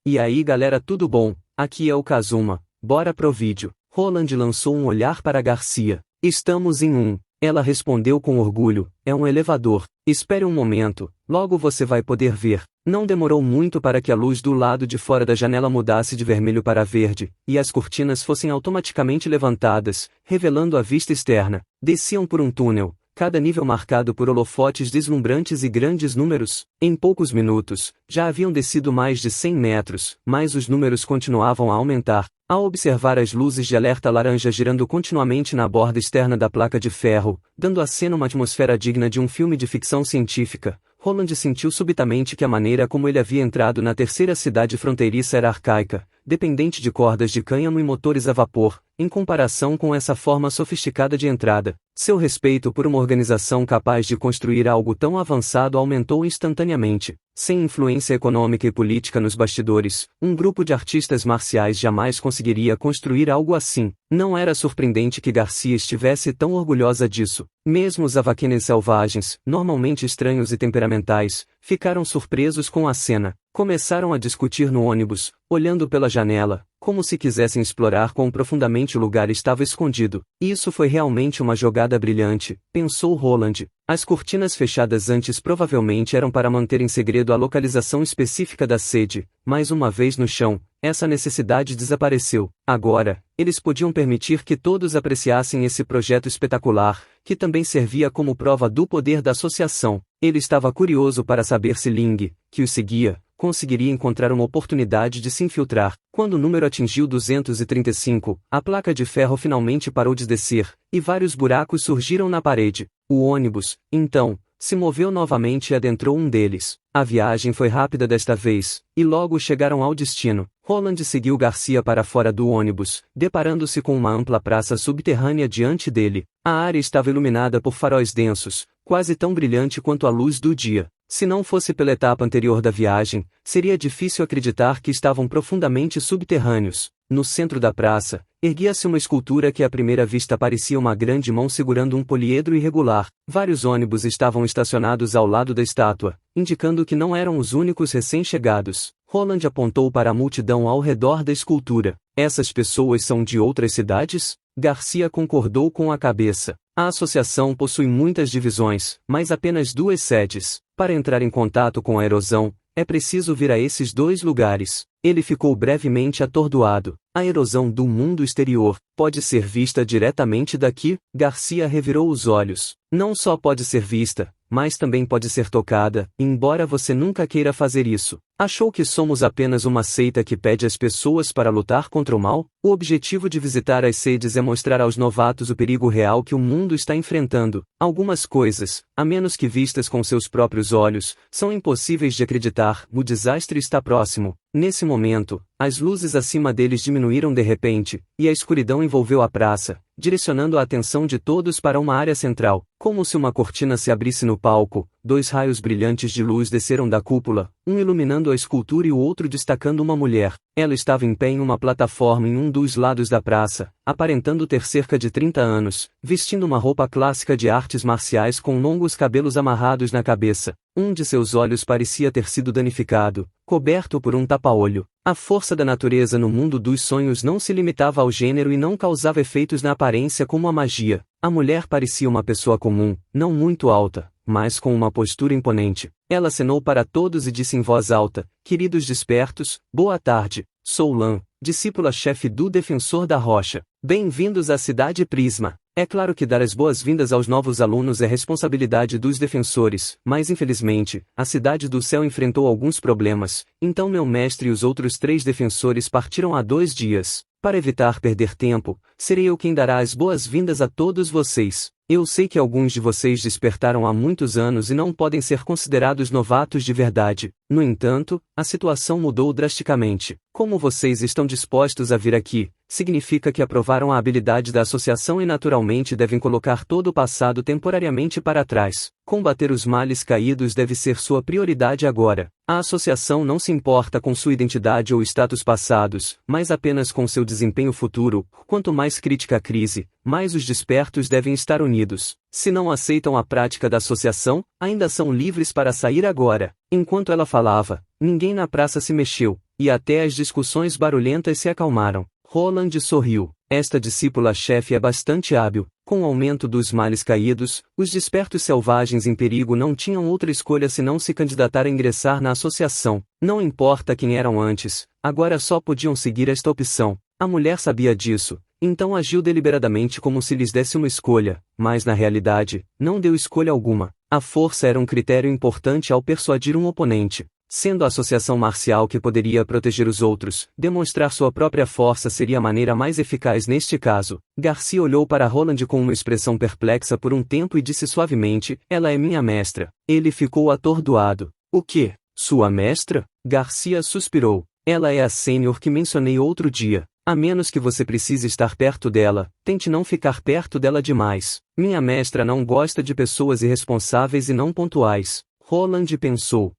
E aí galera, tudo bom? Aqui é o Kazuma, bora pro vídeo. Roland lançou um olhar para Garcia. Estamos em um. Ela respondeu com orgulho, é um elevador. Espere um momento, logo você vai poder ver. Não demorou muito para que a luz do lado de fora da janela mudasse de vermelho para verde, e as cortinas fossem automaticamente levantadas, revelando a vista externa. Desciam por um túnel, cada nível marcado por holofotes deslumbrantes e grandes números. Em poucos minutos, já haviam descido mais de 100 metros, mas os números continuavam a aumentar. Ao observar as luzes de alerta laranja girando continuamente na borda externa da placa de ferro, dando à cena uma atmosfera digna de um filme de ficção científica, Roland sentiu subitamente que a maneira como ele havia entrado na terceira cidade fronteiriça era arcaica, dependente de cordas de cânhamo e motores a vapor, em comparação com essa forma sofisticada de entrada. Seu respeito por uma organização capaz de construir algo tão avançado aumentou instantaneamente. Sem influência econômica e política nos bastidores, um grupo de artistas marciais jamais conseguiria construir algo assim. Não era surpreendente que Garcia estivesse tão orgulhosa disso. Mesmo os avaquenes selvagens, normalmente estranhos e temperamentais, ficaram surpresos com a cena. Começaram a discutir no ônibus, olhando pela janela, como se quisessem explorar quão profundamente o lugar estava escondido. Isso foi realmente uma jogada brilhante, pensou Roland. As cortinas fechadas antes provavelmente eram para manter em segredo a localização específica da sede, mas uma vez no chão, essa necessidade desapareceu. Agora, eles podiam permitir que todos apreciassem esse projeto espetacular, que também servia como prova do poder da associação. Ele estava curioso para saber se Ling, que o seguia, conseguiria encontrar uma oportunidade de se infiltrar. Quando o número atingiu 235, a placa de ferro finalmente parou de descer, e vários buracos surgiram na parede. O ônibus, então, se moveu novamente e adentrou um deles. A viagem foi rápida desta vez, e logo chegaram ao destino. Roland seguiu Garcia para fora do ônibus, deparando-se com uma ampla praça subterrânea diante dele. A área estava iluminada por faróis densos, quase tão brilhante quanto a luz do dia. Se não fosse pela etapa anterior da viagem, seria difícil acreditar que estavam profundamente subterrâneos. No centro da praça, erguia-se uma escultura que à primeira vista parecia uma grande mão segurando um poliedro irregular. Vários ônibus estavam estacionados ao lado da estátua, indicando que não eram os únicos recém-chegados. Roland apontou para a multidão ao redor da escultura. Essas pessoas são de outras cidades? Garcia concordou com a cabeça. A associação possui muitas divisões, mas apenas 2 sedes. Para entrar em contato com a erosão, é preciso vir a esses 2 lugares. Ele ficou brevemente atordoado. A erosão do mundo exterior pode ser vista diretamente daqui? Garcia revirou os olhos. Não só pode ser vista, mas também pode ser tocada, embora você nunca queira fazer isso. Achou que somos apenas uma seita que pede às pessoas para lutar contra o mal? O objetivo de visitar as sedes é mostrar aos novatos o perigo real que o mundo está enfrentando. Algumas coisas, a menos que vistas com seus próprios olhos, são impossíveis de acreditar. O desastre está próximo. Nesse momento, as luzes acima deles diminuíram de repente, e a escuridão envolveu a praça, direcionando a atenção de todos para uma área central. Como se uma cortina se abrisse no palco, 2 raios brilhantes de luz desceram da cúpula, um iluminando a escultura e o outro destacando uma mulher. Ela estava em pé em uma plataforma em um dos lados da praça, aparentando ter cerca de 30 anos, vestindo uma roupa clássica de artes marciais com longos cabelos amarrados na cabeça. Um de seus olhos parecia ter sido danificado, coberto por um tapa-olho. A força da natureza no mundo dos sonhos não se limitava ao gênero e não causava efeitos na aparência como a magia. A mulher parecia uma pessoa comum, não muito alta, mas com uma postura imponente. Ela acenou para todos e disse em voz alta: "Queridos despertos, boa tarde. Sou Lan, discípula-chefe do Defensor da Rocha. Bem-vindos à Cidade Prisma." É claro que dar as boas-vindas aos novos alunos é responsabilidade dos defensores, mas infelizmente, a Cidade do Céu enfrentou alguns problemas, então meu mestre e os outros 3 defensores partiram há 2 dias. Para evitar perder tempo, serei eu quem dará as boas-vindas a todos vocês. Eu sei que alguns de vocês despertaram há muitos anos e não podem ser considerados novatos de verdade. No entanto, a situação mudou drasticamente. Como vocês estão dispostos a vir aqui, significa que aprovaram a habilidade da associação e naturalmente devem colocar todo o passado temporariamente para trás. Combater os males caídos deve ser sua prioridade agora. A associação não se importa com sua identidade ou status passados, mas apenas com seu desempenho futuro. Quanto mais crítica a crise, mais os despertos devem estar unidos. Se não aceitam a prática da associação, ainda são livres para sair agora. Enquanto ela falava, ninguém na praça se mexeu. e até as discussões barulhentas se acalmaram. Roland sorriu. Esta discípula-chefe é bastante hábil. Com o aumento dos males caídos, os despertos selvagens em perigo não tinham outra escolha senão se candidatar a ingressar na associação. Não importa quem eram antes, agora só podiam seguir esta opção. A mulher sabia disso, então agiu deliberadamente como se lhes desse uma escolha, mas na realidade, não deu escolha alguma. A força era um critério importante ao persuadir um oponente. Sendo a associação marcial que poderia proteger os outros, demonstrar sua própria força seria a maneira mais eficaz neste caso. Garcia olhou para Roland com uma expressão perplexa por um tempo e disse suavemente, ela é minha mestra. Ele ficou atordoado. O quê? Sua mestra? Garcia suspirou. Ela é a sênior que mencionei outro dia. A menos que você precise estar perto dela, tente não ficar perto dela demais. Minha mestra não gosta de pessoas irresponsáveis e não pontuais. Roland pensou.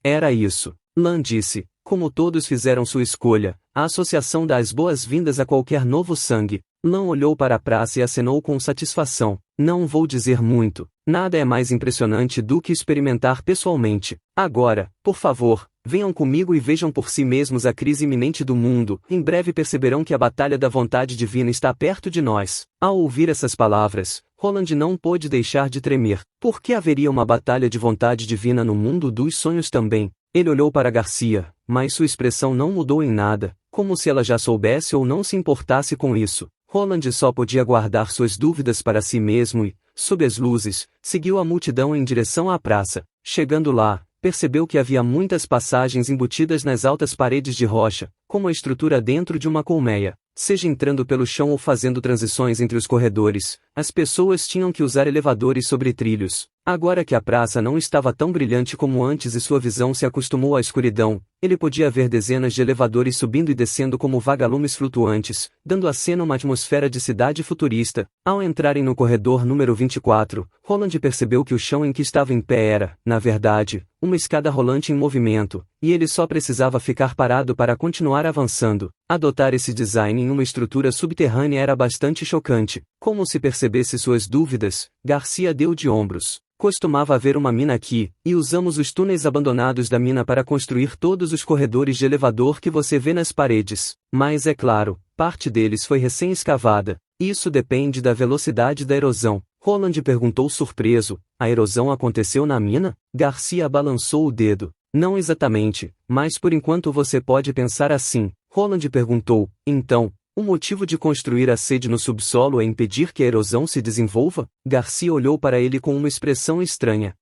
Era isso. Lan disse, como todos fizeram sua escolha, a associação dá as boas-vindas a qualquer novo sangue. Lan olhou para a praça e acenou com satisfação. Não vou dizer muito. Nada é mais impressionante do que experimentar pessoalmente. Agora, por favor, venham comigo e vejam por si mesmos a crise iminente do mundo. Em breve perceberão que a batalha da vontade divina está perto de nós. Ao ouvir essas palavras, Roland não pôde deixar de tremer. Por que haveria uma batalha de vontade divina no mundo dos sonhos também? Ele olhou para Garcia, mas sua expressão não mudou em nada, como se ela já soubesse ou não se importasse com isso. Roland só podia guardar suas dúvidas para si mesmo e, sob as luzes, seguiu a multidão em direção à praça. Chegando lá, percebeu que havia muitas passagens embutidas nas altas paredes de rocha, como a estrutura dentro de uma colmeia. Seja entrando pelo chão ou fazendo transições entre os corredores, as pessoas tinham que usar elevadores sobre trilhos. Agora que a praça não estava tão brilhante como antes e sua visão se acostumou à escuridão, ele podia ver dezenas de elevadores subindo e descendo como vagalumes flutuantes, dando à cena uma atmosfera de cidade futurista. Ao entrarem no corredor número 24, Roland percebeu que o chão em que estava em pé era, na verdade, uma escada rolante em movimento, e ele só precisava ficar parado para continuar avançando. Adotar esse design em uma estrutura subterrânea era bastante chocante. Como se percebesse suas dúvidas, Garcia deu de ombros. Costumava haver uma mina aqui, e usamos os túneis abandonados da mina para construir todos os corredores de elevador que você vê nas paredes. Mas é claro, parte deles foi recém-escavada. Isso depende da velocidade da erosão. Roland perguntou surpreso, a erosão aconteceu na mina? Garcia balançou o dedo. Não exatamente, mas por enquanto você pode pensar assim. Roland perguntou, então, o motivo de construir a sede no subsolo é impedir que a erosão se desenvolva? Garcia olhou para ele com uma expressão estranha.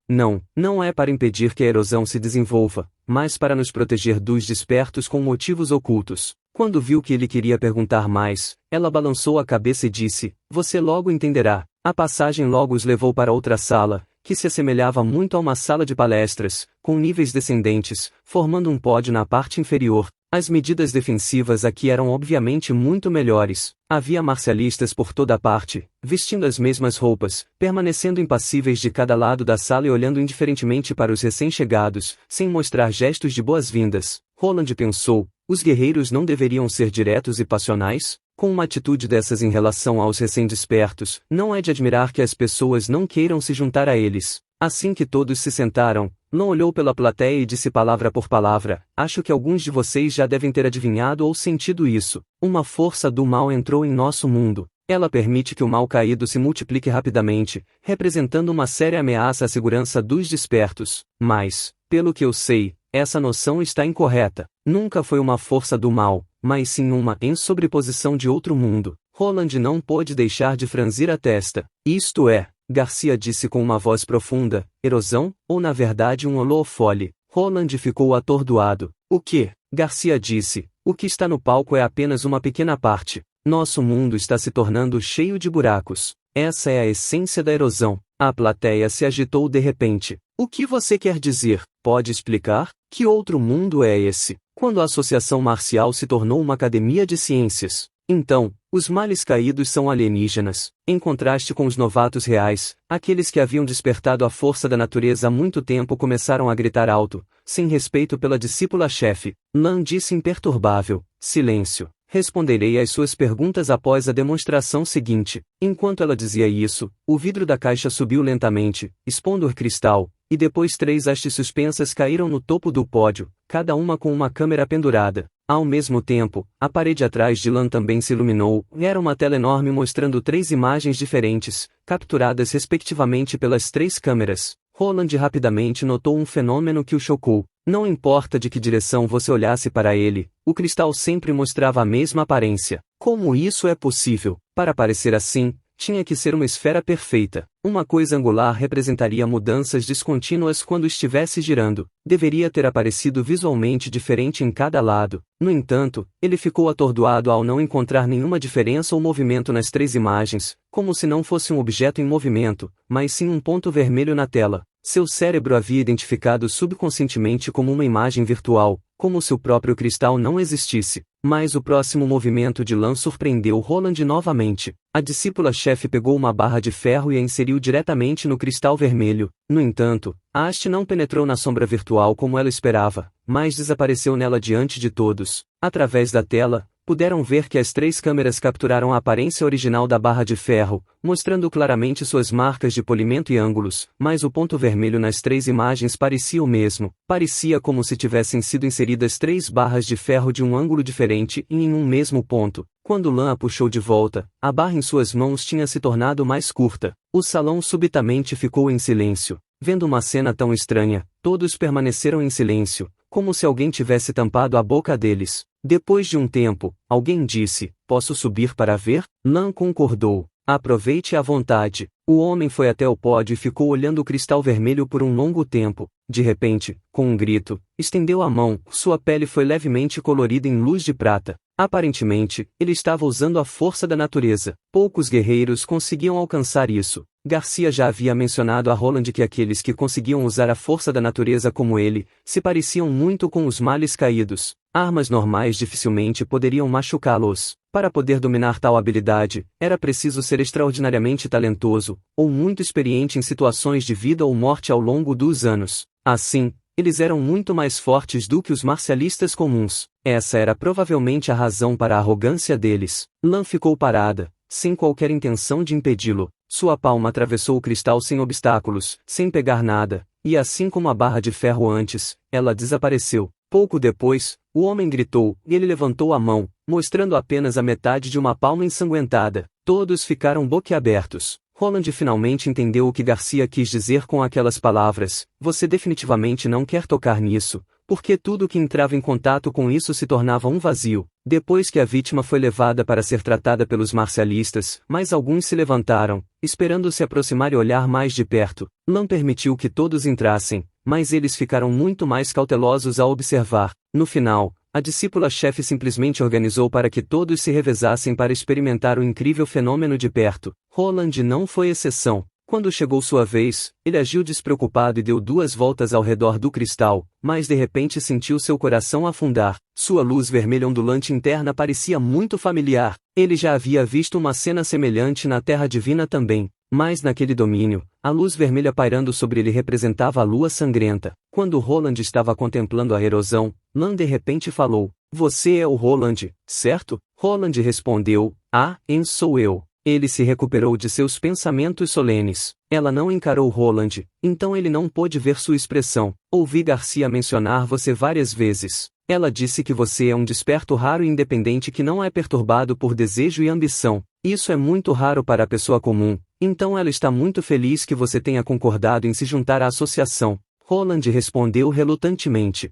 Não é para impedir que a erosão se desenvolva, mas para nos proteger dos despertos com motivos ocultos. Quando viu que ele queria perguntar mais, ela balançou a cabeça e disse, você logo entenderá. A passagem logo os levou para outra sala, que se assemelhava muito a uma sala de palestras, com níveis descendentes, formando um pódio na parte inferior. As medidas defensivas aqui eram obviamente muito melhores. Havia marcialistas por toda parte, vestindo as mesmas roupas, permanecendo impassíveis de cada lado da sala e olhando indiferentemente para os recém-chegados, sem mostrar gestos de boas-vindas. Roland pensou, os guerreiros não deveriam ser diretos e passionais? Com uma atitude dessas em relação aos recém-despertos, não é de admirar que as pessoas não queiram se juntar a eles. Assim que todos se sentaram, Lon olhou pela plateia e disse palavra por palavra, acho que alguns de vocês já devem ter adivinhado ou sentido isso. Uma força do mal entrou em nosso mundo. Ela permite que o mal caído se multiplique rapidamente, representando uma séria ameaça à segurança dos despertos. Mas, pelo que eu sei, essa noção está incorreta. Nunca foi uma força do mal, mas sim uma em sobreposição de outro mundo. Roland não pôde deixar de franzir a testa. Isto é, Garcia disse com uma voz profunda, erosão, ou na verdade um holofote. Roland ficou atordoado. O que? Garcia disse, o que está no palco é apenas uma pequena parte. Nosso mundo está se tornando cheio de buracos. Essa é a essência da erosão. A plateia se agitou de repente. O que você quer dizer? Pode explicar? Que outro mundo é esse? Quando a Associação Marcial se tornou uma academia de ciências. Então, os males caídos são alienígenas, em contraste com os novatos reais, aqueles que haviam despertado a força da natureza há muito tempo começaram a gritar alto, sem respeito pela discípula-chefe. Lan disse imperturbável, silêncio. Responderei às suas perguntas após a demonstração seguinte. Enquanto ela dizia isso, o vidro da caixa subiu lentamente, expondo o cristal, e depois 3 hastes suspensas caíram no topo do pódio, cada uma com uma câmera pendurada. Ao mesmo tempo, a parede atrás de Lan também se iluminou, e era uma tela enorme mostrando 3 imagens diferentes, capturadas respectivamente pelas 3 câmeras. Roland rapidamente notou um fenômeno que o chocou. Não importa de que direção você olhasse para ele, o cristal sempre mostrava a mesma aparência. Como isso é possível? Para parecer assim, tinha que ser uma esfera perfeita. Uma coisa angular representaria mudanças descontínuas quando estivesse girando. Deveria ter aparecido visualmente diferente em cada lado. No entanto, ele ficou atordoado ao não encontrar nenhuma diferença ou movimento nas 3 imagens, como se não fosse um objeto em movimento, mas sim um ponto vermelho na tela. Seu cérebro havia identificado subconscientemente como uma imagem virtual, como se o próprio cristal não existisse. Mas o próximo movimento de Lan surpreendeu Roland novamente. A discípula-chefe pegou uma barra de ferro e a inseriu diretamente no cristal vermelho. No entanto, a haste não penetrou na sombra virtual como ela esperava, mas desapareceu nela diante de todos. Através da tela, puderam ver que as 3 câmeras capturaram a aparência original da barra de ferro, mostrando claramente suas marcas de polimento e ângulos, mas o ponto vermelho nas 3 imagens parecia o mesmo. Parecia como se tivessem sido inseridas 3 barras de ferro de um ângulo diferente e em um mesmo ponto. Quando Lan a puxou de volta, a barra em suas mãos tinha se tornado mais curta. O salão subitamente ficou em silêncio. Vendo uma cena tão estranha, todos permaneceram em silêncio, como se alguém tivesse tampado a boca deles. Depois de um tempo, alguém disse: "Posso subir para ver?" Lan concordou. "Aproveite à vontade." O homem foi até o pódio e ficou olhando o cristal vermelho por um longo tempo. De repente, com um grito, estendeu a mão. Sua pele foi levemente colorida em luz de prata. Aparentemente, ele estava usando a força da natureza. Poucos guerreiros conseguiam alcançar isso. Garcia já havia mencionado a Roland que aqueles que conseguiam usar a força da natureza como ele, se pareciam muito com os males caídos. Armas normais dificilmente poderiam machucá-los. Para poder dominar tal habilidade, era preciso ser extraordinariamente talentoso, ou muito experiente em situações de vida ou morte ao longo dos anos. Assim, eles eram muito mais fortes do que os marcialistas comuns. Essa era provavelmente a razão para a arrogância deles. Lan ficou parada, sem qualquer intenção de impedi-lo. Sua palma atravessou o cristal sem obstáculos, sem pegar nada, e assim como a barra de ferro antes, ela desapareceu. Pouco depois, o homem gritou, e ele levantou a mão, mostrando apenas a metade de uma palma ensanguentada. Todos ficaram boquiabertos. Roland finalmente entendeu o que Garcia quis dizer com aquelas palavras: "Você definitivamente não quer tocar nisso, porque tudo que entrava em contato com isso se tornava um vazio." Depois que a vítima foi levada para ser tratada pelos marcialistas, mais alguns se levantaram, esperando se aproximar e olhar mais de perto. Lan permitiu que todos entrassem, mas eles ficaram muito mais cautelosos ao observar. No final, a discípula-chefe simplesmente organizou para que todos se revezassem para experimentar o incrível fenômeno de perto. Roland não foi exceção. Quando chegou sua vez, ele agiu despreocupado e deu 2 voltas ao redor do cristal, mas de repente sentiu seu coração afundar. Sua luz vermelha ondulante interna parecia muito familiar. Ele já havia visto uma cena semelhante na Terra Divina também. Mas naquele domínio, a luz vermelha pairando sobre ele representava a lua sangrenta. Quando Roland estava contemplando a erosão, Lan de repente falou: "Você é o Roland, certo?" Roland respondeu: "Ah, sou eu." Ele se recuperou de seus pensamentos solenes. Ela não encarou Roland, então ele não pôde ver sua expressão. "Ouvi Garcia mencionar você várias vezes. Ela disse que você é um desperto raro e independente que não é perturbado por desejo e ambição. Isso é muito raro para a pessoa comum, então ela está muito feliz que você tenha concordado em se juntar à associação." Roland respondeu relutantemente: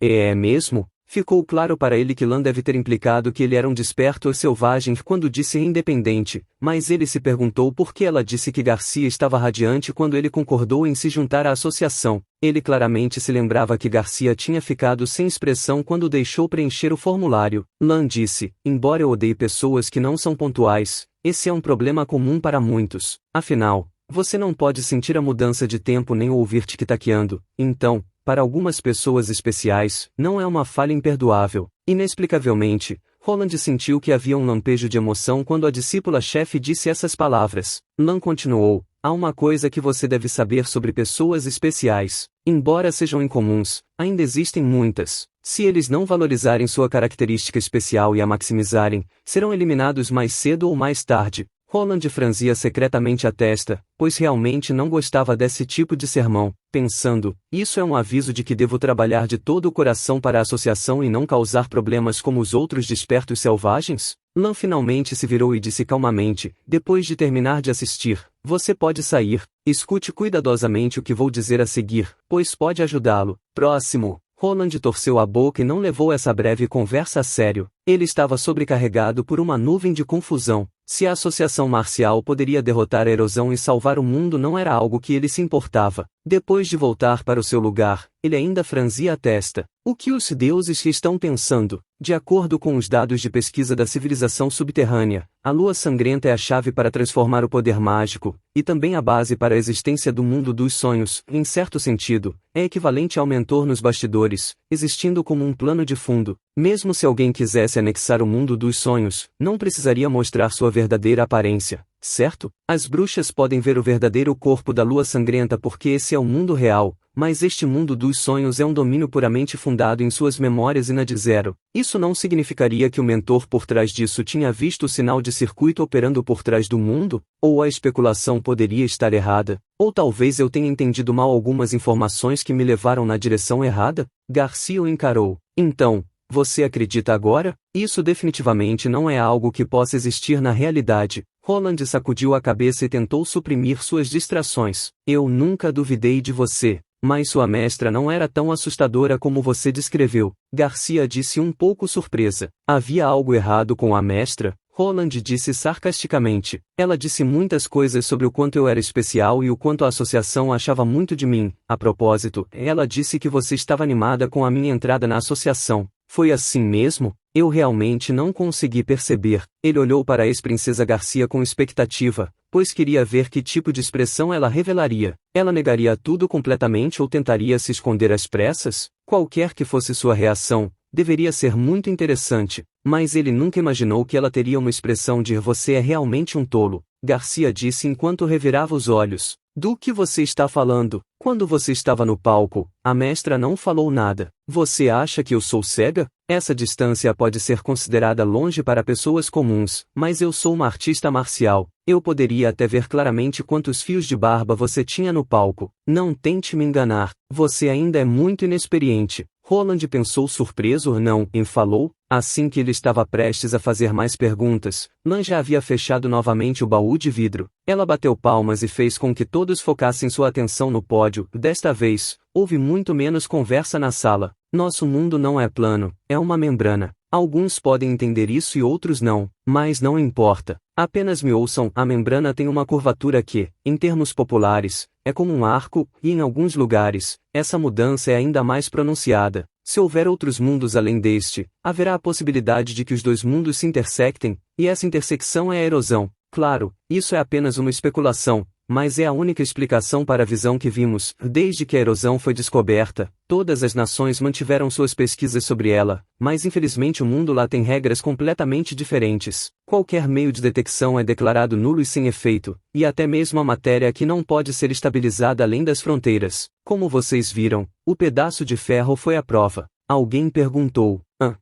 É mesmo?" Ficou claro para ele que Lan deve ter implicado que ele era um desperto ou selvagem quando disse independente, mas ele se perguntou por que ela disse que Garcia estava radiante quando ele concordou em se juntar à associação. Ele claramente se lembrava que Garcia tinha ficado sem expressão quando deixou preencher o formulário. Lan disse: "Embora eu odeie pessoas que não são pontuais, esse é um problema comum para muitos. Afinal, você não pode sentir a mudança de tempo nem ouvir tic-taqueando, então, para algumas pessoas especiais, não é uma falha imperdoável." Inexplicavelmente, Roland sentiu que havia um lampejo de emoção quando a discípula-chefe disse essas palavras. Lan continuou: "Há uma coisa que você deve saber sobre pessoas especiais. Embora sejam incomuns, ainda existem muitas. Se eles não valorizarem sua característica especial e a maximizarem, serão eliminados mais cedo ou mais tarde. Roland franzia secretamente a testa, pois realmente não gostava desse tipo de sermão, pensando, isso é um aviso de que devo trabalhar de todo o coração para a associação e não causar problemas como os outros despertos selvagens? Lan finalmente se virou e disse calmamente, depois de terminar de assistir, você pode sair, escute cuidadosamente o que vou dizer a seguir, pois pode ajudá-lo. Próximo. Roland torceu a boca e não levou essa breve conversa a sério. Ele estava sobrecarregado por uma nuvem de confusão. Se a associação marcial poderia derrotar a erosão e salvar o mundo não era algo que ele se importava. Depois de voltar para o seu lugar, ele ainda franzia a testa. O que os deuses estão pensando? De acordo com os dados de pesquisa da civilização subterrânea, a lua sangrenta é a chave para transformar o poder mágico, e também a base para a existência do mundo dos sonhos, em certo sentido, é equivalente ao mentor nos bastidores, existindo como um plano de fundo. Mesmo se alguém quisesse anexar o mundo dos sonhos, não precisaria mostrar sua verdadeira aparência, certo? As bruxas podem ver o verdadeiro corpo da lua sangrenta porque esse é o mundo real, mas este mundo dos sonhos é um domínio puramente fundado em suas memórias e na de zero. Isso não significaria que o mentor por trás disso tinha visto o sinal de circuito operando por trás do mundo? Ou a especulação poderia estar errada? Ou talvez eu tenha entendido mal algumas informações que me levaram na direção errada? Garcia o encarou. Então, você acredita agora? Isso definitivamente não é algo que possa existir na realidade. Roland sacudiu a cabeça e tentou suprimir suas distrações. Eu nunca duvidei de você. Mas sua mestra não era tão assustadora como você descreveu, Garcia disse um pouco surpresa. Havia algo errado com a mestra? Roland disse sarcasticamente. Ela disse muitas coisas sobre o quanto eu era especial e o quanto a associação achava muito de mim. A propósito, ela disse que você estava animada com a minha entrada na associação. Foi assim mesmo? Eu realmente não consegui perceber. Ele olhou para a ex-princesa Garcia com expectativa, pois queria ver que tipo de expressão ela revelaria. Ela negaria tudo completamente ou tentaria se esconder às pressas? Qualquer que fosse sua reação, deveria ser muito interessante, mas ele nunca imaginou que ela teria uma expressão de você é realmente um tolo. Garcia disse enquanto revirava os olhos. Do que você está falando? Quando você estava no palco, a mestra não falou nada. Você acha que eu sou cega? Essa distância pode ser considerada longe para pessoas comuns, mas eu sou uma artista marcial. Eu poderia até ver claramente quantos fios de barba você tinha no palco. Não tente me enganar. Você ainda é muito inexperiente. Roland pensou surpreso ou não, e falou, assim que ele estava prestes a fazer mais perguntas, Lan já havia fechado novamente o baú de vidro. Ela bateu palmas e fez com que todos focassem sua atenção no pódio. Desta vez, houve muito menos conversa na sala. Nosso mundo não é plano, é uma membrana. Alguns podem entender isso e outros não, mas não importa. Apenas me ouçam, a membrana tem uma curvatura que, em termos populares, é como um arco, e em alguns lugares, essa mudança é ainda mais pronunciada. Se houver outros mundos além deste, haverá a possibilidade de que os dois mundos se intersectem, e essa intersecção é a erosão. Claro, isso é apenas uma especulação, mas é a única explicação para a visão que vimos. Desde que a erosão foi descoberta, todas as nações mantiveram suas pesquisas sobre ela, mas infelizmente o mundo lá tem regras completamente diferentes. Qualquer meio de detecção é declarado nulo e sem efeito, e até mesmo a matéria que não pode ser estabilizada além das fronteiras. Como vocês viram, o pedaço de ferro foi a prova. Alguém perguntou,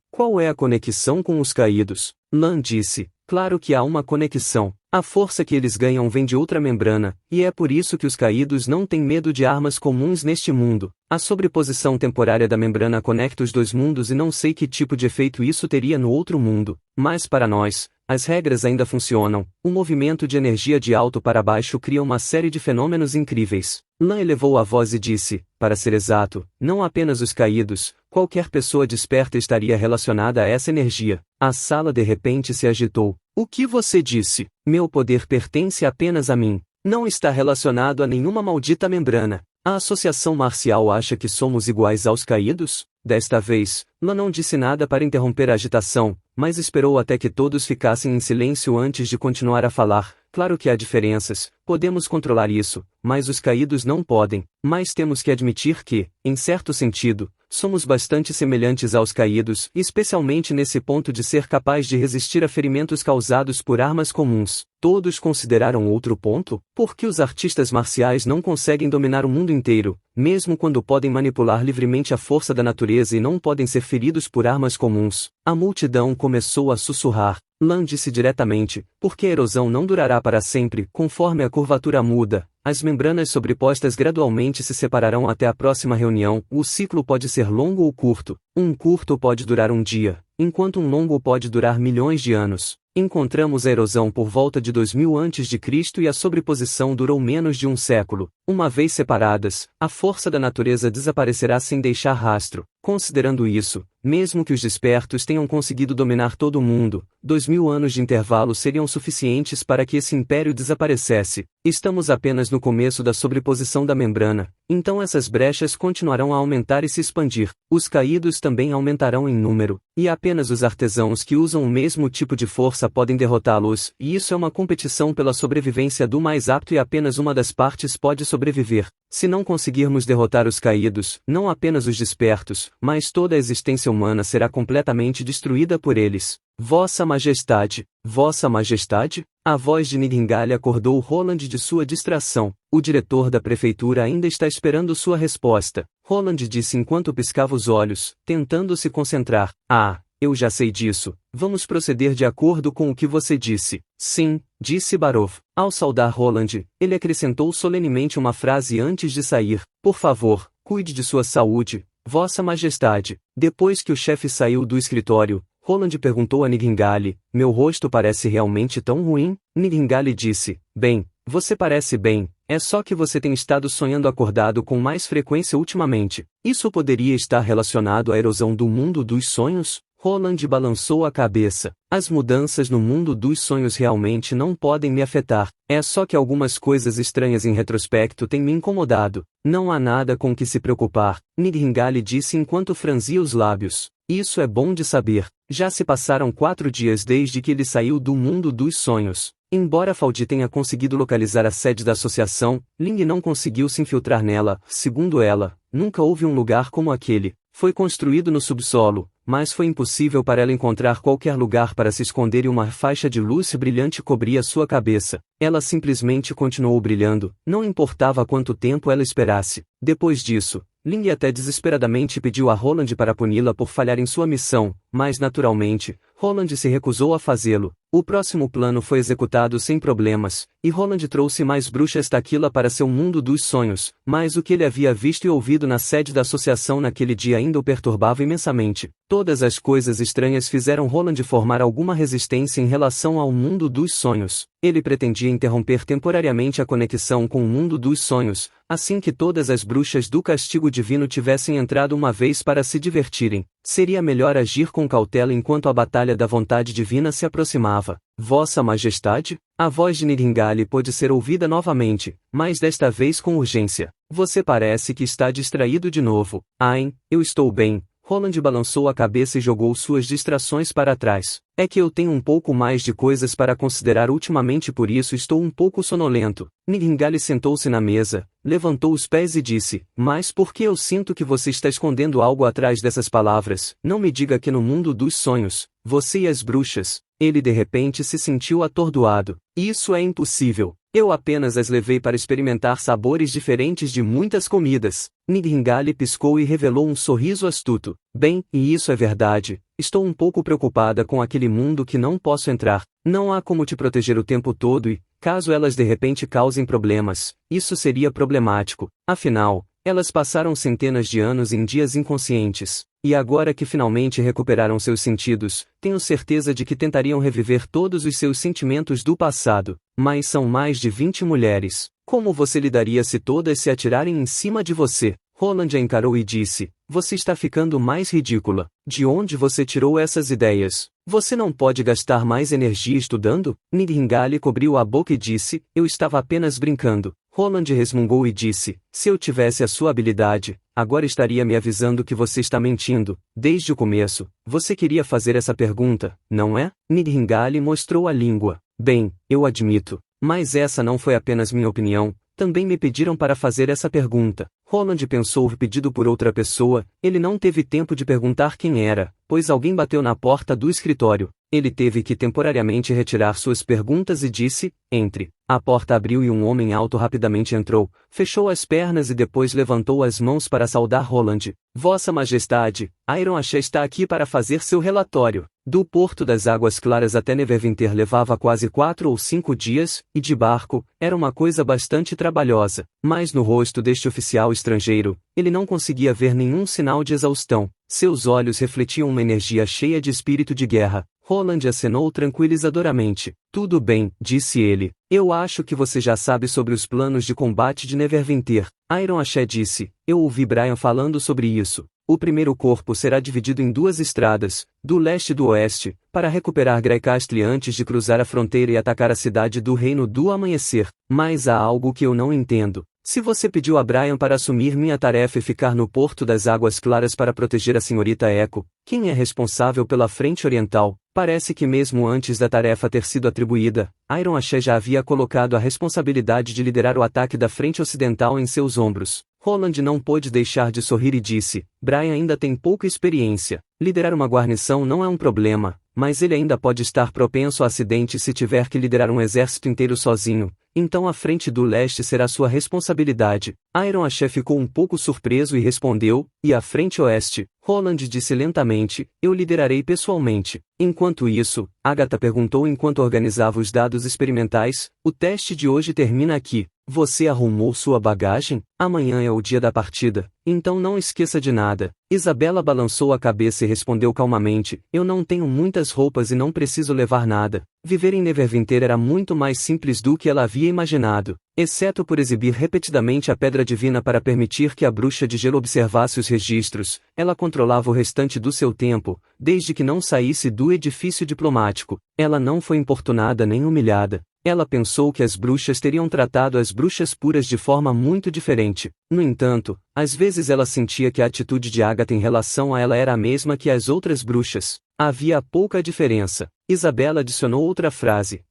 qual é a conexão com os caídos? Lan disse, claro que há uma conexão. A força que eles ganham vem de outra membrana, e é por isso que os caídos não têm medo de armas comuns neste mundo. A sobreposição temporária da membrana conecta os dois mundos e não sei que tipo de efeito isso teria no outro mundo, mas para nós, as regras ainda funcionam. O movimento de energia de alto para baixo cria uma série de fenômenos incríveis. Lan elevou a voz e disse, para ser exato, não apenas os caídos, qualquer pessoa desperta estaria relacionada a essa energia. A sala de repente se agitou. O que você disse? Meu poder pertence apenas a mim. Não está relacionado a nenhuma maldita membrana. A associação marcial acha que somos iguais aos caídos? Desta vez, Lan não disse nada para interromper a agitação, mas esperou até que todos ficassem em silêncio antes de continuar a falar. Claro que há diferenças, podemos controlar isso, mas os caídos não podem. Mas temos que admitir que, em certo sentido, somos bastante semelhantes aos caídos, especialmente nesse ponto de ser capaz de resistir a ferimentos causados por armas comuns. Todos consideraram outro ponto? Por que os artistas marciais não conseguem dominar o mundo inteiro, mesmo quando podem manipular livremente a força da natureza e não podem ser feridos por armas comuns? A multidão começou a sussurrar. Lan disse diretamente, porque a erosão não durará para sempre, conforme a curvatura muda, as membranas sobrepostas gradualmente se separarão até a próxima reunião, o ciclo pode ser longo ou curto, um curto pode durar um dia, enquanto um longo pode durar milhões de anos. Encontramos a erosão por volta de 2000 a.C. e a sobreposição durou menos de um século. Uma vez separadas, a força da natureza desaparecerá sem deixar rastro. Considerando isso, mesmo que os despertos tenham conseguido dominar todo o mundo, 2000 anos de intervalo seriam suficientes para que esse império desaparecesse. Estamos apenas no começo da sobreposição da membrana, então essas brechas continuarão a aumentar e se expandir. Os caídos também aumentarão em número, e apenas os artesãos que usam o mesmo tipo de força podem derrotá-los, e isso é uma competição pela sobrevivência do mais apto e apenas uma das partes pode sobreviver. Se não conseguirmos derrotar os caídos, não apenas os despertos, mas toda a existência humana será completamente destruída por eles. Vossa Majestade, Vossa Majestade? A voz de Nidhingale acordou Roland de sua distração. O diretor da prefeitura ainda está esperando sua resposta. Roland disse enquanto piscava os olhos, tentando se concentrar. Ah, eu já sei disso. Vamos proceder de acordo com o que você disse. Sim, disse Barov. Ao saudar Roland, ele acrescentou solenemente uma frase antes de sair. Por favor, cuide de sua saúde, Vossa Majestade. Depois que o chefe saiu do escritório, Roland perguntou a Nidhingale, meu rosto parece realmente tão ruim? Nidhingale disse, bem, você parece bem, é só que você tem estado sonhando acordado com mais frequência ultimamente. Isso poderia estar relacionado à erosão do mundo dos sonhos? Roland balançou a cabeça. As mudanças no mundo dos sonhos realmente não podem me afetar. É só que algumas coisas estranhas em retrospecto têm me incomodado. Não há nada com que se preocupar, Nidhingale disse enquanto franzia os lábios. Isso é bom de saber. Já se passaram 4 dias desde que ele saiu do mundo dos sonhos. Embora Faldi tenha conseguido localizar a sede da associação, Ling não conseguiu se infiltrar nela. Segundo ela, nunca houve um lugar como aquele. Foi construído no subsolo, mas foi impossível para ela encontrar qualquer lugar para se esconder e uma faixa de luz brilhante cobria sua cabeça. Ela simplesmente continuou brilhando, não importava quanto tempo ela esperasse. Depois disso, Ling até desesperadamente pediu a Roland para puni-la por falhar em sua missão, mas naturalmente, Roland se recusou a fazê-lo. O próximo plano foi executado sem problemas, e Roland trouxe mais bruxas Taquila para seu mundo dos sonhos, mas o que ele havia visto e ouvido na sede da associação naquele dia ainda o perturbava imensamente. Todas as coisas estranhas fizeram Roland formar alguma resistência em relação ao mundo dos sonhos. Ele pretendia interromper temporariamente a conexão com o mundo dos sonhos, assim que todas as bruxas do castigo divino tivessem entrado uma vez para se divertirem. Seria melhor agir com cautela enquanto a batalha da vontade divina se aproximava. Vossa Majestade? A voz de Nidhingale pôde ser ouvida novamente, mas desta vez com urgência. Você parece que está distraído de novo. Ain, eu estou bem. Roland balançou a cabeça e jogou suas distrações para trás. É que eu tenho um pouco mais de coisas para considerar ultimamente, por isso estou um pouco sonolento. Nidhingale sentou-se na mesa, levantou os pés e disse, mas por que eu sinto que você está escondendo algo atrás dessas palavras? Não me diga que no mundo dos sonhos, você e as bruxas. Ele de repente se sentiu atordoado. Isso é impossível. Eu apenas as levei para experimentar sabores diferentes de muitas comidas. Nidhingale piscou e revelou um sorriso astuto. Bem, e isso é verdade. Estou um pouco preocupada com aquele mundo que não posso entrar. Não há como te proteger o tempo todo e, caso elas de repente causem problemas, isso seria problemático. Afinal, elas passaram centenas de anos em dias inconscientes. E agora que finalmente recuperaram seus sentidos, tenho certeza de que tentariam reviver todos os seus sentimentos do passado. Mas são mais de 20 mulheres. Como você lidaria se todas se atirarem em cima de você? Roland a encarou e disse, você está ficando mais ridícula. De onde você tirou essas ideias? Você não pode gastar mais energia estudando? Nidhingale cobriu a boca e disse, eu estava apenas brincando. Roland resmungou e disse, se eu tivesse a sua habilidade, agora estaria me avisando que você está mentindo. Desde o começo, você queria fazer essa pergunta, não é? Nidhingale mostrou a língua. Bem, eu admito. Mas essa não foi apenas minha opinião, também me pediram para fazer essa pergunta. Roland pensou pedido por outra pessoa, ele não teve tempo de perguntar quem era, pois alguém bateu na porta do escritório. Ele teve que temporariamente retirar suas perguntas e disse: entre. A porta abriu e um homem alto rapidamente entrou, fechou as pernas e depois levantou as mãos para saudar Roland. Vossa Majestade, Iron Axé está aqui para fazer seu relatório. Do Porto das Águas Claras até Neverwinter levava quase 4 ou 5 dias, e de barco, era uma coisa bastante trabalhosa. Mas no rosto deste oficial estrangeiro, ele não conseguia ver nenhum sinal de exaustão. Seus olhos refletiam uma energia cheia de espírito de guerra. Roland acenou tranquilizadoramente. Tudo bem, disse ele. Eu acho que você já sabe sobre os planos de combate de Neverwinter. Iron Axé disse. Eu ouvi Brian falando sobre isso. O primeiro corpo será dividido em 2 estradas, do leste e do oeste, para recuperar Greycastle antes de cruzar a fronteira e atacar a cidade do Reino do Amanhecer. Mas há algo que eu não entendo. Se você pediu a Brian para assumir minha tarefa e ficar no Porto das Águas Claras para proteger a senhorita Echo, quem é responsável pela frente oriental? Parece que mesmo antes da tarefa ter sido atribuída, Iron Axé já havia colocado a responsabilidade de liderar o ataque da frente ocidental em seus ombros. Roland não pôde deixar de sorrir e disse: Brian ainda tem pouca experiência. Liderar uma guarnição não é um problema, mas ele ainda pode estar propenso a acidentes se tiver que liderar um exército inteiro sozinho. Então a frente do leste será sua responsabilidade. Iron Axé ficou um pouco surpreso e respondeu: e a frente oeste? Roland disse lentamente: eu liderarei pessoalmente. Enquanto isso, Agatha perguntou enquanto organizava os dados experimentais: o teste de hoje termina aqui. Você arrumou sua bagagem? Amanhã é o dia da partida, então não esqueça de nada. Isabela balançou a cabeça e respondeu calmamente: eu não tenho muitas roupas e não preciso levar nada. Viver em Neverwinter era muito mais simples do que ela havia imaginado. Exceto por exibir repetidamente a pedra divina para permitir que a bruxa de gelo observasse os registros, ela controlava o restante do seu tempo, desde que não saísse do edifício diplomático. Ela não foi importunada nem humilhada. Ela pensou que as bruxas teriam tratado as bruxas puras de forma muito diferente. No entanto, às vezes ela sentia que a atitude de Agatha em relação a ela era a mesma que as outras bruxas. Havia pouca diferença. Isabela adicionou outra frase.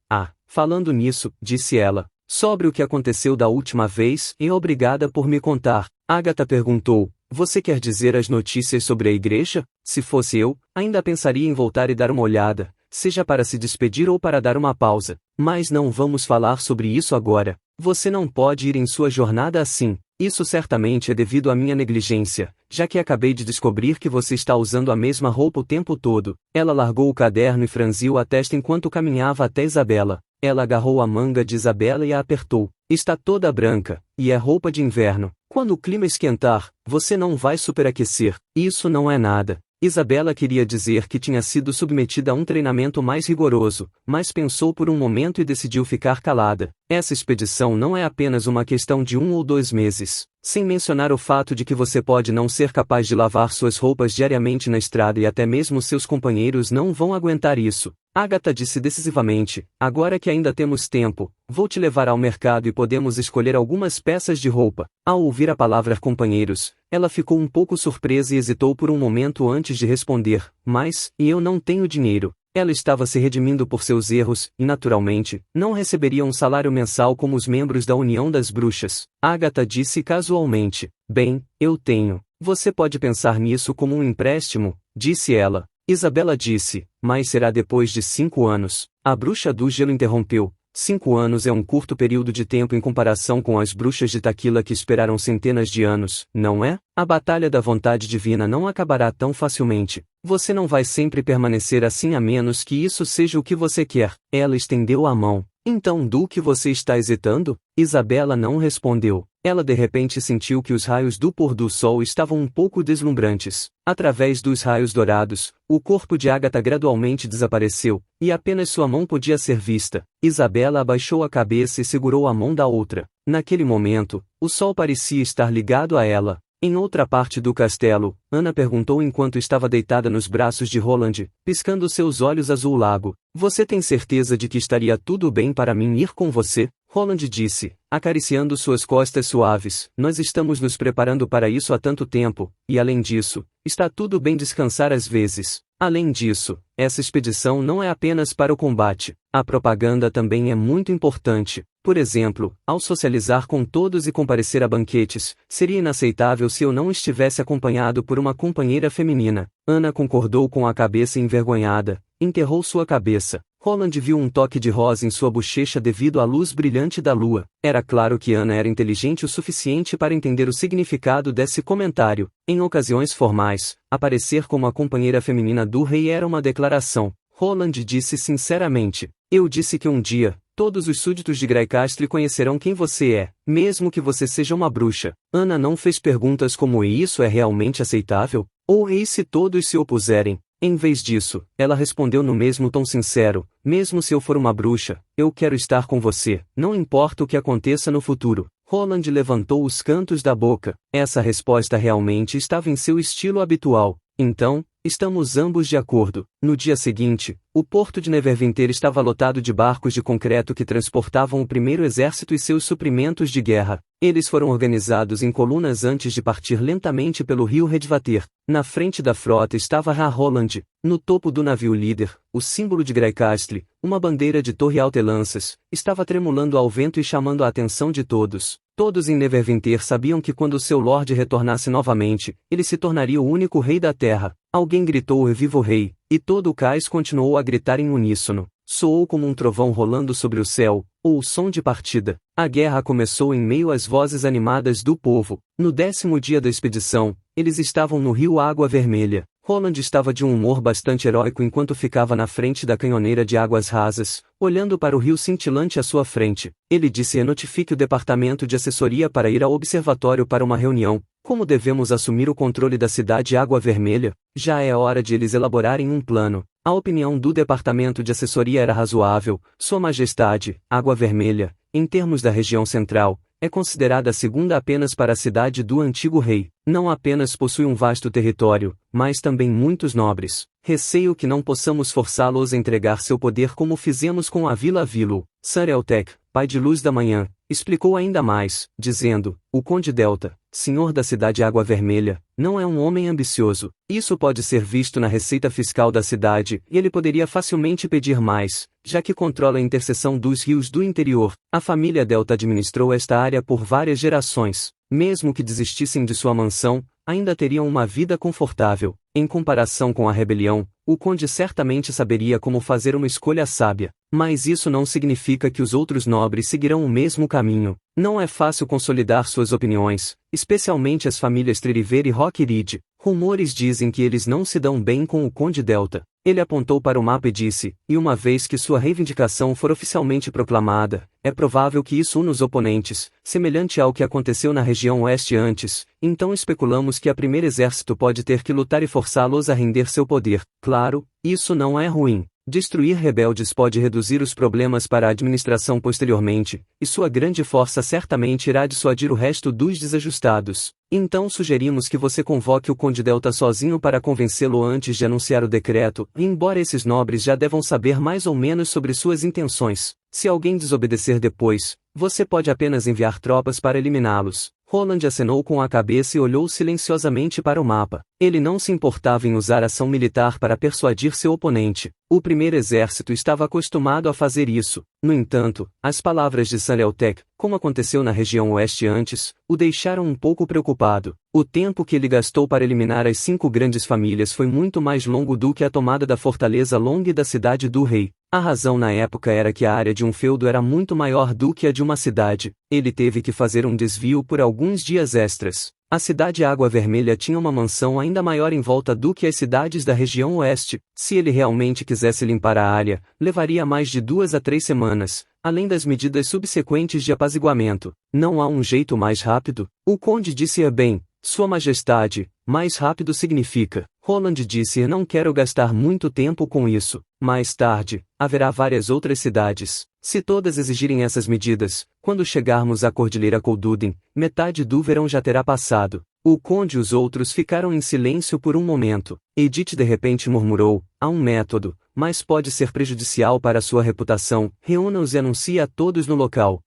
Falando nisso, disse ela, sobre o que aconteceu da última vez e obrigada por me contar. Agatha perguntou: você quer dizer as notícias sobre a igreja? Se fosse eu, ainda pensaria em voltar e dar uma olhada, seja para se despedir ou para dar uma pausa. Mas não vamos falar sobre isso agora. Você não pode ir em sua jornada assim. Isso certamente é devido à minha negligência, já que acabei de descobrir que você está usando a mesma roupa o tempo todo. Ela largou o caderno e franziu a testa enquanto caminhava até Isabela. Ela agarrou a manga de Isabela e a apertou. Está toda branca, e é roupa de inverno. Quando o clima esquentar, você não vai superaquecer. Isso não é nada. Isabela queria dizer que tinha sido submetida a um treinamento mais rigoroso, mas pensou por um momento e decidiu ficar calada. Essa expedição não é apenas uma questão de 1 ou 2 meses. Sem mencionar o fato de que você pode não ser capaz de lavar suas roupas diariamente na estrada e até mesmo seus companheiros não vão aguentar isso. Agatha disse decisivamente: agora que ainda temos tempo, vou te levar ao mercado e podemos escolher algumas peças de roupa. Ao ouvir a palavra companheiros, ela ficou um pouco surpresa e hesitou por um momento antes de responder: mas, e eu não tenho dinheiro. Ela estava se redimindo por seus erros, e naturalmente, não receberia um salário mensal como os membros da União das Bruxas. Agatha disse casualmente: bem, eu tenho. Você pode pensar nisso como um empréstimo, disse ela. Isabela disse: mas será depois de 5 anos. A bruxa do gelo interrompeu: 5 anos é um curto período de tempo em comparação com as bruxas de Taquila que esperaram centenas de anos, não é? A batalha da vontade divina não acabará tão facilmente. Você não vai sempre permanecer assim a menos que isso seja o que você quer. Ela estendeu a mão. Então do que você está hesitando? Isabela não respondeu. Ela de repente sentiu que os raios do pôr do sol estavam um pouco deslumbrantes. Através dos raios dourados, o corpo de Agatha gradualmente desapareceu, e apenas sua mão podia ser vista. Isabela abaixou a cabeça e segurou a mão da outra. Naquele momento, o sol parecia estar ligado a ela. Em outra parte do castelo, Ana perguntou enquanto estava deitada nos braços de Roland, piscando seus olhos azul-lago: você tem certeza de que estaria tudo bem para mim ir com você? Roland disse, acariciando suas costas suaves: nós estamos nos preparando para isso há tanto tempo, e além disso, está tudo bem descansar às vezes. Além disso, essa expedição não é apenas para o combate. A propaganda também é muito importante. Por exemplo, ao socializar com todos e comparecer a banquetes, seria inaceitável se eu não estivesse acompanhado por uma companheira feminina. Ana concordou com a cabeça envergonhada. enterrou sua cabeça. Roland viu um toque de rosa em sua bochecha devido à luz brilhante da lua. Era claro que Ana era inteligente o suficiente para entender o significado desse comentário. Em ocasiões formais, aparecer como a companheira feminina do rei era uma declaração. Roland disse sinceramente: eu disse que um dia, todos os súditos de Grycastle conhecerão quem você é, mesmo que você seja uma bruxa. Ana não fez perguntas como e isso é realmente aceitável? Ou e se todos se opuserem? Em vez disso, ela respondeu no mesmo tom sincero: mesmo se eu for uma bruxa, eu quero estar com você, não importa o que aconteça no futuro. Roland levantou os cantos da boca. Essa resposta realmente estava em seu estilo habitual. Então, estamos ambos de acordo. No dia seguinte, o porto de Neverwinter estava lotado de barcos de concreto que transportavam o primeiro exército e seus suprimentos de guerra. Eles foram organizados em colunas antes de partir lentamente pelo rio Redvater. Na frente da frota estava Roland. No topo do navio líder, o símbolo de Grycastle, uma bandeira de torre alta e lanças, estava tremulando ao vento e chamando a atenção de todos. Todos em Neverwinter sabiam que quando seu Lorde retornasse novamente, ele se tornaria o único rei da terra. Alguém gritou "Viva o rei", e todo o cais continuou a gritar em uníssono. Soou como um trovão rolando sobre o céu, ou o som de partida. A guerra começou em meio às vozes animadas do povo. No 10º dia da expedição, eles estavam no rio Água Vermelha. Roland estava de um humor bastante heróico enquanto ficava na frente da canhoneira de águas rasas, olhando para o rio cintilante à sua frente. Ele disse: notifique o departamento de assessoria para ir ao observatório para uma reunião. Como devemos assumir o controle da cidade Água Vermelha? Já é hora de eles elaborarem um plano. A opinião do departamento de assessoria era razoável. Sua Majestade, Água Vermelha, em termos da região central, é considerada a segunda apenas para a cidade do antigo rei. Não apenas possui um vasto território, mas também muitos nobres. Receio que não possamos forçá-los a entregar seu poder como fizemos com a Vila Vilo. Sir Eltec, pai de Luz da Manhã, explicou ainda mais, dizendo: o Conde Delta, senhor da cidade Água Vermelha, não é um homem ambicioso. Isso pode ser visto na receita fiscal da cidade, e ele poderia facilmente pedir mais, já que controla a interseção dos rios do interior. A família Delta administrou esta área por várias gerações. Mesmo que desistissem de sua mansão, ainda teriam uma vida confortável. Em comparação com a rebelião, o conde certamente saberia como fazer uma escolha sábia. Mas isso não significa que os outros nobres seguirão o mesmo caminho. Não é fácil consolidar suas opiniões, especialmente as famílias Tririver e Rockridge. Rumores dizem que eles não se dão bem com o Conde Delta. Ele apontou para o mapa e disse: e uma vez que sua reivindicação for oficialmente proclamada, é provável que isso una os oponentes, semelhante ao que aconteceu na região oeste antes. Então especulamos que o primeiro exército pode ter que lutar e forçá-los a render seu poder. Claro, isso não é ruim. Destruir rebeldes pode reduzir os problemas para a administração posteriormente, e sua grande força certamente irá dissuadir o resto dos desajustados. Então sugerimos que você convoque o Conde Delta sozinho para convencê-lo antes de anunciar o decreto, e embora esses nobres já devam saber mais ou menos sobre suas intenções, se alguém desobedecer depois, você pode apenas enviar tropas para eliminá-los. Roland acenou com a cabeça e olhou silenciosamente para o mapa. Ele não se importava em usar ação militar para persuadir seu oponente. O primeiro exército estava acostumado a fazer isso. No entanto, as palavras de Sir Eltec, como aconteceu na região oeste antes, o deixaram um pouco preocupado. O tempo que ele gastou para eliminar as 5 grandes famílias foi muito mais longo do que a tomada da fortaleza Long e da cidade do rei. A razão na época era que a área de um feudo era muito maior do que a de uma cidade. Ele teve que fazer um desvio por alguns dias extras. A cidade Água Vermelha tinha uma mansão ainda maior em volta do que as cidades da região oeste. Se ele realmente quisesse limpar a área, levaria mais de 2 a 3 semanas, além das medidas subsequentes de apaziguamento. Não há um jeito mais rápido? O conde disse: bem, Sua Majestade, mais rápido significa. Roland disse: não quero gastar muito tempo com isso. Mais tarde, haverá várias outras cidades. Se todas exigirem essas medidas, quando chegarmos à Cordilheira Colduden, metade do verão já terá passado. O conde e os outros ficaram em silêncio por um momento. Edith de repente murmurou: há um método, mas pode ser prejudicial para sua reputação. Reúna-os e anuncie a todos no local.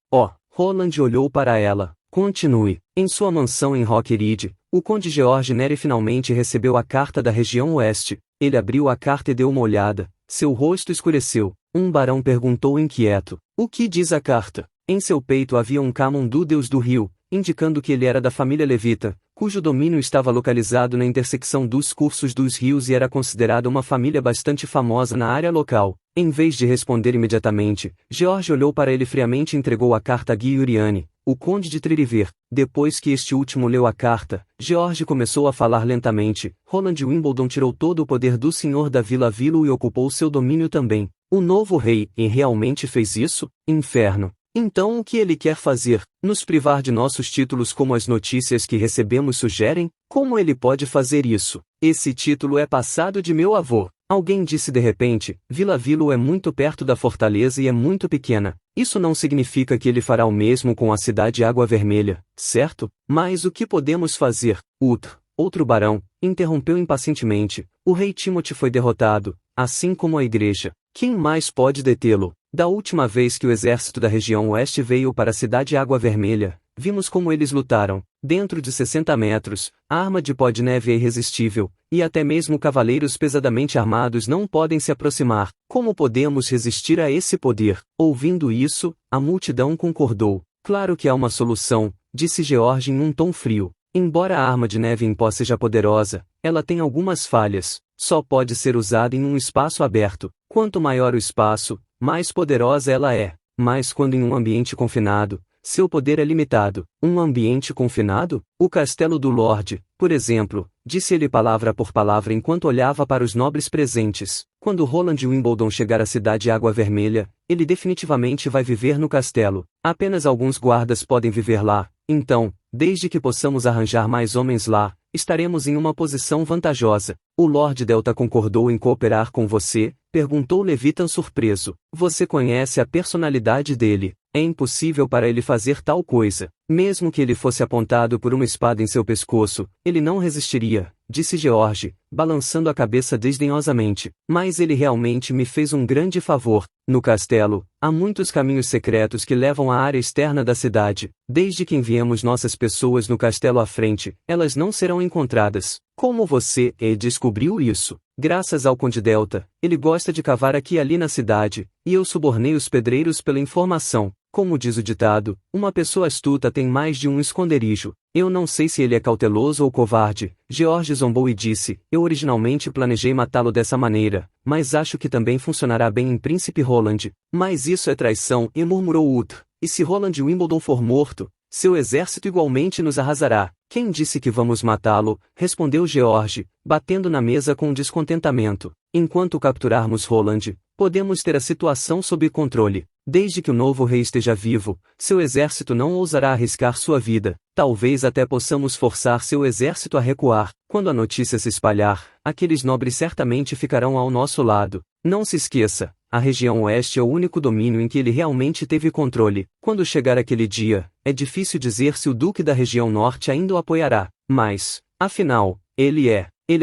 Roland olhou para ela. Continue. Em sua mansão em Rockridge, o conde George Neri finalmente recebeu a carta da região oeste. Ele abriu a carta e deu uma olhada. Seu rosto escureceu. Um barão perguntou inquieto: o que diz a carta? Em seu peito havia um camon do deus do rio, indicando que ele era da família levita, cujo domínio estava localizado na intersecção dos cursos dos rios e era considerada uma família bastante famosa na área local. Em vez de responder imediatamente, George olhou para ele friamente e entregou a carta a Guy Uriani, o conde de Tririver. Depois que este último leu a carta, George começou a falar lentamente. Roland Wimbledon tirou todo o poder do senhor da Vila Vilo e ocupou seu domínio também. O novo rei, e realmente fez isso? Inferno! Então o que ele quer fazer? Nos privar de nossos títulos como as notícias que recebemos sugerem? Como ele pode fazer isso? Esse título é passado de meu avô. Alguém disse de repente, Vila Vilo é muito perto da fortaleza e é muito pequena. Isso não significa que ele fará o mesmo com a cidade Água Vermelha, certo? Mas o que podemos fazer? Outro barão, interrompeu impacientemente. O rei Timothy foi derrotado, assim como a igreja. Quem mais pode detê-lo? Da última vez que o exército da região oeste veio para a cidade Água Vermelha, vimos como eles lutaram. Dentro de 60 metros, a arma de pó de neve é irresistível, e até mesmo cavaleiros pesadamente armados não podem se aproximar. Como podemos resistir a esse poder? Ouvindo isso, a multidão concordou. Claro que há uma solução, disse George em um tom frio. Embora a arma de neve em pó seja poderosa, ela tem algumas falhas. Só pode ser usada em um espaço aberto. Quanto maior o espaço, mais poderosa ela é. Mas quando em um ambiente confinado, seu poder é limitado. Um ambiente confinado? O castelo do Lorde, por exemplo, disse ele palavra por palavra enquanto olhava para os nobres presentes. Quando Roland Wimbledon chegar à cidade Água Vermelha, ele definitivamente vai viver no castelo. Apenas alguns guardas podem viver lá. Então, desde que possamos arranjar mais homens lá, estaremos em uma posição vantajosa. O Lord Delta concordou em cooperar com você? Perguntou Levitan surpreso. Você conhece a personalidade dele. É impossível para ele fazer tal coisa. Mesmo que ele fosse apontado por uma espada em seu pescoço, ele não resistiria, disse George, balançando a cabeça desdenhosamente. Mas ele realmente me fez um grande favor. No castelo, há muitos caminhos secretos que levam à área externa da cidade. Desde que enviemos nossas pessoas no castelo à frente, elas não serão encontradas. Como você descobriu isso? Graças ao Conde Delta, ele gosta de cavar aqui e ali na cidade, e eu subornei os pedreiros pela informação. Como diz o ditado, uma pessoa astuta tem mais de um esconderijo. Eu não sei se ele é cauteloso ou covarde. George zombou e disse, eu originalmente planejei matá-lo dessa maneira, mas acho que também funcionará bem em Príncipe Roland. Mas isso é traição, e murmurou Uther. E se Roland Wimbledon for morto, seu exército igualmente nos arrasará. Quem disse que vamos matá-lo? Respondeu George, batendo na mesa com descontentamento. Enquanto capturarmos Roland, podemos ter a situação sob controle. Desde que o novo rei esteja vivo, seu exército não ousará arriscar sua vida. Talvez até possamos forçar seu exército a recuar. Quando a notícia se espalhar, aqueles nobres certamente ficarão ao nosso lado. Não se esqueça, a região oeste é o único domínio em que ele realmente teve controle. Quando chegar aquele dia, é difícil dizer se o duque da região norte ainda o apoiará. Mas, afinal, ele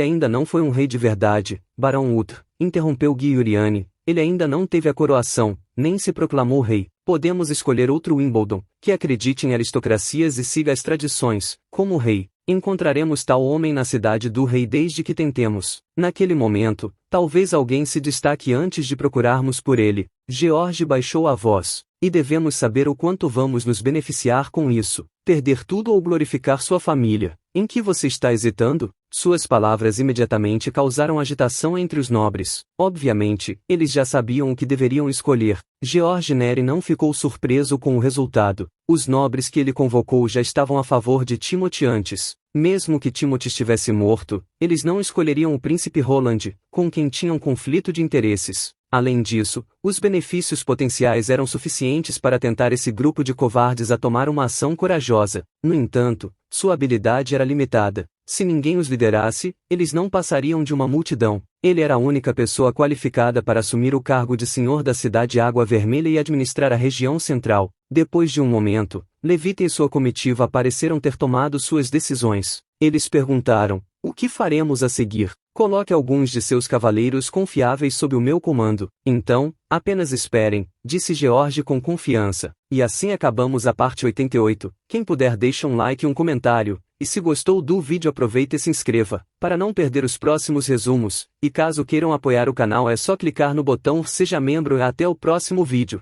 ainda não foi um rei de verdade. Barão Uther, interrompeu Guy Uriani. Ele ainda não teve a coroação, nem se proclamou rei. Podemos escolher outro Wimbledon, que acredite em aristocracias e siga as tradições. Como rei, encontraremos tal homem na cidade do rei desde que tentemos. Naquele momento, talvez alguém se destaque antes de procurarmos por ele. George baixou a voz. E devemos saber o quanto vamos nos beneficiar com isso. Perder tudo ou glorificar sua família. Em que você está hesitando? Suas palavras imediatamente causaram agitação entre os nobres. Obviamente, eles já sabiam o que deveriam escolher. George Neri não ficou surpreso com o resultado. Os nobres que ele convocou já estavam a favor de Timothy antes. Mesmo que Timothy estivesse morto, eles não escolheriam o príncipe Roland, com quem tinham conflito de interesses. Além disso, os benefícios potenciais eram suficientes para tentar esse grupo de covardes a tomar uma ação corajosa. No entanto, sua habilidade era limitada. Se ninguém os liderasse, eles não passariam de uma multidão. Ele era a única pessoa qualificada para assumir o cargo de senhor da cidade Água Vermelha e administrar a região central. Depois de um momento, Levita e sua comitiva pareceram ter tomado suas decisões. Eles perguntaram, o que faremos a seguir? Coloque alguns de seus cavaleiros confiáveis sob o meu comando. Então, apenas esperem, disse George com confiança. E assim acabamos a parte 88. Quem puder deixa um like e um comentário. E se gostou do vídeo aproveita e se inscreva, para não perder os próximos resumos. E caso queiram apoiar o canal é só clicar no botão Seja Membro e até o próximo vídeo.